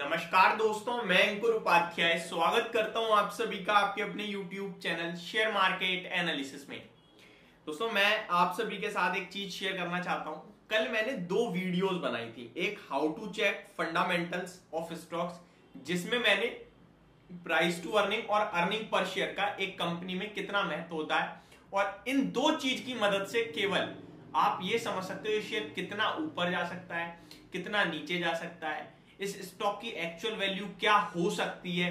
नमस्कार दोस्तों, मैं अंकुर उपाध्याय स्वागत करता हूं आप सभी का आपके अपने YouTube channel share market analysis में। दोस्तों, मैं आप सभी के साथ एक चीज शेयर करना चाहता हूं। कल मैंने दो वीडियोस बनाई थी, एक how to check fundamentals of stocks, जिसमें मैंने प्राइस टू अर्निंग और अर्निंग पर शेयर का एक कंपनी में कितना महत्व होता है, और इन दो चीज की मदद से केवल आप ये समझ सकते हो ये शेयर कितना ऊपर जा सकता है, कितना नीचे जा सकता है, इस स्टॉक की एक्चुअल वैल्यू क्या हो सकती है,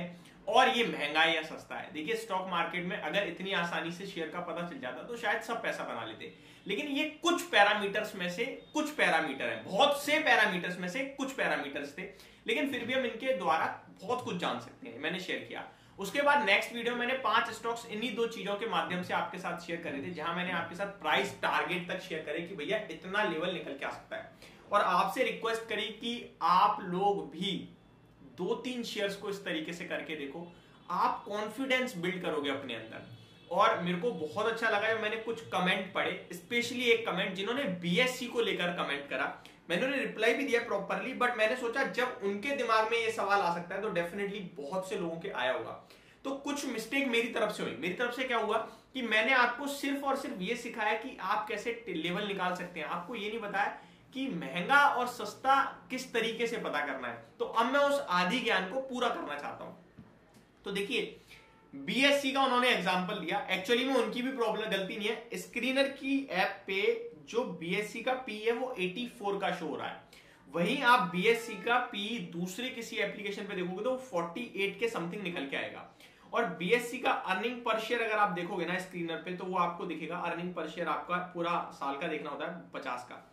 और ये महंगा है या सस्ता है। देखिए, स्टॉक मार्केट में अगर इतनी आसानी से शेयर का पता चल जाता तो शायद सब पैसा बना लेते, लेकिन ये कुछ पैरामीटर्स में से कुछ पैरामीटर है, बहुत से पैरामीटर्स में से कुछ पैरामीटर्स थे, लेकिन फिर भी हम इनके द्वारा बहुत कुछ जान सकते हैं। मैंने शेयर किया। उसके बाद नेक्स्ट वीडियो मैंने 5 स्टॉक्स इन्हीं दो चीजों के माध्यम से आपके साथ शेयर करे थे, जहां मैंने आपके साथ प्राइस टारगेट तक शेयर करे कि भैया इतना लेवल निकल के आ सकता है, और आपसे रिक्वेस्ट करी कि आप लोग भी 2-3 शेयर्स को इस तरीके से करके देखो, आप कॉन्फिडेंस बिल्ड करोगे अपने अंदर। और मेरे को बहुत अच्छा लगा जब मैंने कुछ कमेंट पढ़े, स्पेशली एक कमेंट जिन्होंने बीएससी को लेकर कमेंट करा। मैंने उन्हें रिप्लाई भी दिया प्रॉपरली, बट मैंने सोचा जब उनके दिमाग में ये सवाल आ सकता है तो डेफिनेटली बहुत से लोगों के आया होगा। तो कुछ मिस्टेक मेरी तरफ से हुई। मेरी तरफ से क्या हुआ कि मैंने आपको सिर्फ और सिर्फ ये सिखाया कि आप कैसे लेवल निकाल सकते हैं, आपको ये नहीं बताया कि महंगा और सस्ता किस तरीके से पता करना है। तो अब मैं उस आधी ज्ञान को पूरा करना चाहता हूं। तो देखिए, बीएससी का उन्होंने एग्जांपल दिया। एक्चुअली में उनकी भी प्रॉब्लम गलती नहीं है। स्क्रीनर की ऐप पे जो बीएससी का पी है वो 84 का शो हो रहा है, वहीं आप बीएससी का पी दूसरे किसी एप्लीकेशन पे देखोगे तो 48 के समथिंग निकल के आएगा। और बीएससी का अर्निंग पर शेयर अगर आप देखोगे ना स्क्रीनर पे, तो वो आपको दिखेगा अर्निंग पर शेयर आपका पूरा साल का देखना होता है 50 का।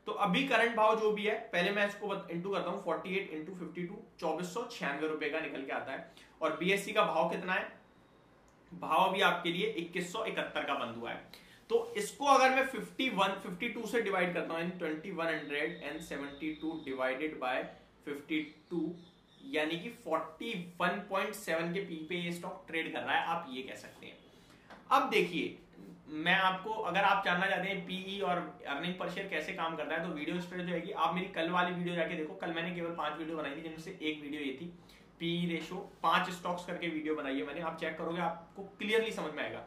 तो अभी करंट भाव जो भी है, पहले मैं इसको इंटू करता हूं, 48 इंटू 52 2496 रुपए का निकल के आता है। और बीएससी का भाव कितना है? भाव भी आपके लिए 2171 का बंद हुआ है। तो इसको अगर मैं 52 से डिवाइड करता हूं, 2172 डिवाइडेड बाय 52, यानी कि 41.7 के पी पे ये स्टॉक ट्रेड कर रहा है, आप ये कह सकते हैं। अब देखिए, मैं आपको, अगर आप जानना चाहते हैं पीई और अर्निंग पर शेयर कैसे काम करता है, तो वीडियो स्टार्ट हो जाएगी। आप मेरी कल वाली वीडियो जाके देखो। कल मैंने केवल 5 वीडियो बनाई थी, जिनमें से एक वीडियो ये थी, पीई रेशो 5 स्टॉक्स करके वीडियो बनाई है मैंने। आप चेक करोगे आपको क्लियरली समझ में आएगा।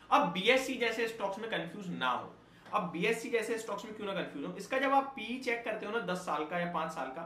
अब बीएससी जैसे स्टॉक्स में कंफ्यूज ना हो। अब बीएससी जैसे स्टॉक्स में क्यों ना कंफ्यूज हो, इसका जब आप पीई चेक करते हो ना 10 साल का या 5 साल का,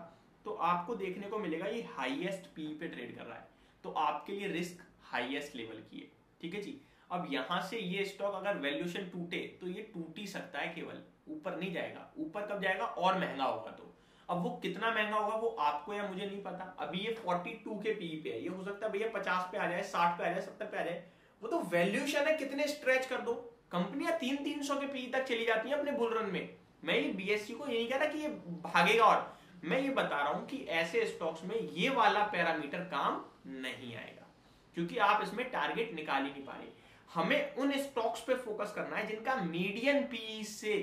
तो आपको देखने को मिलेगा ये हाईएस्ट पीई पे ट्रेड कर रहा है। तो आपके लिए रिस्क हाईएस्ट लेवल की है, ठीक है जी। अब यहां से ये स्टॉक अगर वैल्यूएशन टूटे तो ये टूट ही सकता है, केवल ऊपर नहीं जाएगा। ऊपर कब जाएगा? और महंगा होगा। तो अब वो कितना महंगा होगा वो आपको या मुझे नहीं पता। अभी ये 42 के पी पे है, ये हो सकता है भैया 50 पे आ जाए, 60 पे आ जाए, 70 पे आ जाए। वो तो वैल्यूएशन है, कितने स्ट्रेच कर दो। कंपनियां 300 के पी तक चली जाती हैं अपने बुल रन में। मैं ये बीएससी को ये नहीं कह रहा कि ये भागेगा, और मैं ये बता रहा हूं कि ऐसे स्टॉक्स में ये वाला पैरामीटर काम नहीं आएगा, क्योंकि आप इसमें टारगेट निकाल ही नहीं पा रहे। हमें उन स्टॉक्स पे फोकस करना है जिनका मीडियन पी से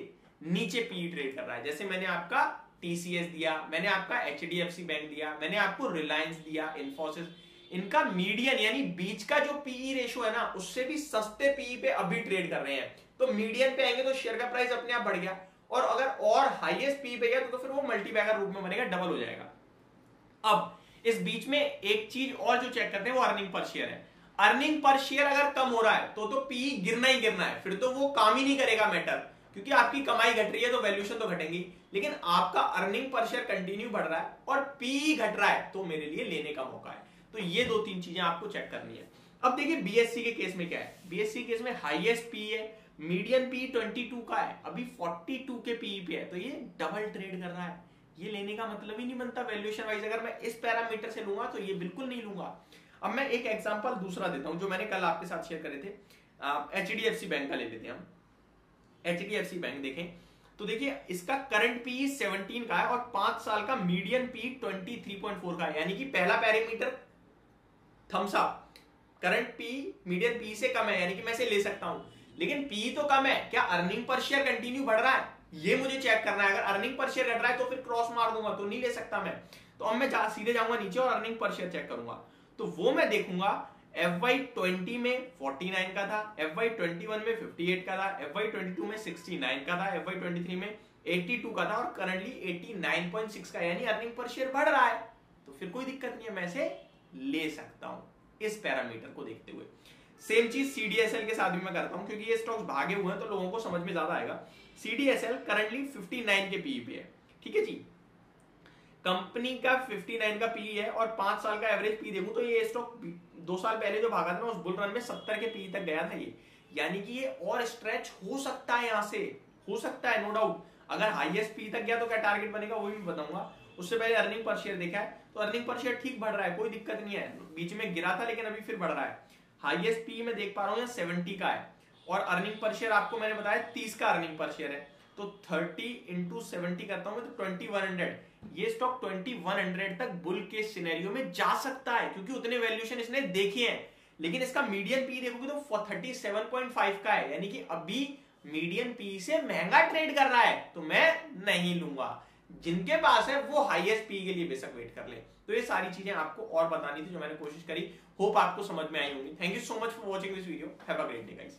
नीचे पी ट्रेड कर रहा है। जैसे मैंने आपका टीसीएस दिया, मैंने आपका एचडीएफसी बैंक दिया, मैंने आपको रिलायंस दिया, इन्फोसिस। इनका मीडियन यानी बीच का जो पीई रेशो है ना, उससे भी सस्ते पीई पे अभी ट्रेड कर रहे हैं। तो मीडियन पे आएंगे तो शेयर का प्राइस अपने आप बढ़ गया, और अगर और हाईएस्ट पी पे गया तो फिर वो मल्टीबैगर रूप में बनेगा, डबल हो जाएगा। अब इस बीच में एक चीज और जो चेक करते हैं वो अर्निंग पर शेयर है। अर्निंग पर शेयर अगर कम हो रहा है तो पी गिरना ही गिरना है, फिर तो वो काम ही नहीं करेगा मैटर, क्योंकि आपकी कमाई घट रही है तो वैल्यूएशन तो घटेंगी। लेकिन आपका अर्निंग पर शेयर कंटिन्यू बढ़ रहा है और पी घट रहा है, तो मेरे लिए लेने का मौका है। तो ये 2-3 चीजें आपको चेक करनी है। अब देखिए बीएससी के केस में क्या है। बीएससी केस में हाईएस्ट पी है, मीडियन पी 22 का है, अभी 42 के पी पे है, तो ये डबल ट्रेड कर रहा है। ये लेने का मतलब ही नहीं बनता वैल्यूएशन वाइज। अगर मैं इस पैरामीटर से लूंगा तो ये बिल्कुल नहीं लूंगा। अब मैं एक एग्जांपल दूसरा देता हूं, जो मैंने कल आपके साथ शेयर करे थे। एचडीएफसी बैंक का ले लेते हैं हम। एचडीएफसी बैंक देखें तो देखिए, इसका करंट पी 17 का है और 5 साल का मीडियन पी 23.4 का है, यानी कि पहला parameter thumbs up. Current P median P से कम है, यानी कि मैं इसे ले सकता हूं। लेकिन पी तो कम है, क्या अर्निंग पर शेयर कंटिन्यू बढ़ रहा है, ये मुझे चेक करना है। अगर अर्निंग पर शेयर घट रहा है तो फिर क्रॉस मार दूंगा, तो नहीं ले सकता मैं। तो अब मैं सीधे जाऊंगा नीचे और अर्निंग पर शेयर चेक करूंगा। तो वो मैं देखूंगा FY20 में 49 का था, FY21 में 58 का था, FY22 में 69 का था, FY23 में 82 का था, और करंटली 89.6 का, यानी अर्निंग पर शेयर बढ़ रहा है। तो फिर कोई दिक्कत नहीं है, मैं इसे ले सकता हूं इस पैरामीटर को देखते हुए। सेम चीज सीडीएसएल के साथ भी मैं करता हूं, क्योंकि ये स्टॉक्स भागे हुए हैं तो लोगों को समझ में ज्यादा आएगा। सीडीएसएल करंटली 59 के पीई पे है, ठीक है जी। कंपनी का 59 का पीई है और 5 साल का एवरेज पी देखूं तो ये स्टॉक 2 साल पहले जो भागा था उस बुल रन में 70 के पीई तक गया था ये, यानी कि ये और स्ट्रेच हो सकता है, यहां से हो सकता है, नो डाउट। अगर हाईएस्ट पी तक गया तो क्या टारगेट बनेगा वो भी बताऊंगा। उससे पहले अर्निंग पर शेयर देखा है तो अर्निंग पर शेयर ठीक बढ़ रहा है, कोई दिक्कत नहीं है, बीच में गिरा था लेकिन अभी फिर बढ़ रहा है। हाईएस्ट पी में देख पा रहा हूं 70 का है और अर्निंग पर शेयर आपको मैंने बताया 30 का अर्निंग पर शेयर है, तो 30 इंटू 70 करता हूं तो 2100। ये स्टॉक 2100 तक बुल के सिनेरियो में जा सकता है क्योंकि उतने वैल्यूएशन इसने देखे हैं, लेकिन इसका मीडियन पी देखोगे तो 37.5 का है, यानी कि अभी मीडियन पी से महंगा ट्रेड कर रहा है, तो मैं नहीं लूंगा। जिनके पास है वो हाईएस्ट पी के लिए बेशक वेट कर ले। तो ये सारी चीजें आपको और बतानी थी जो मैंने कोशिश करी, होप आपको समझ में आई होंगी। Thank you so much for watching this video, have a great day guys.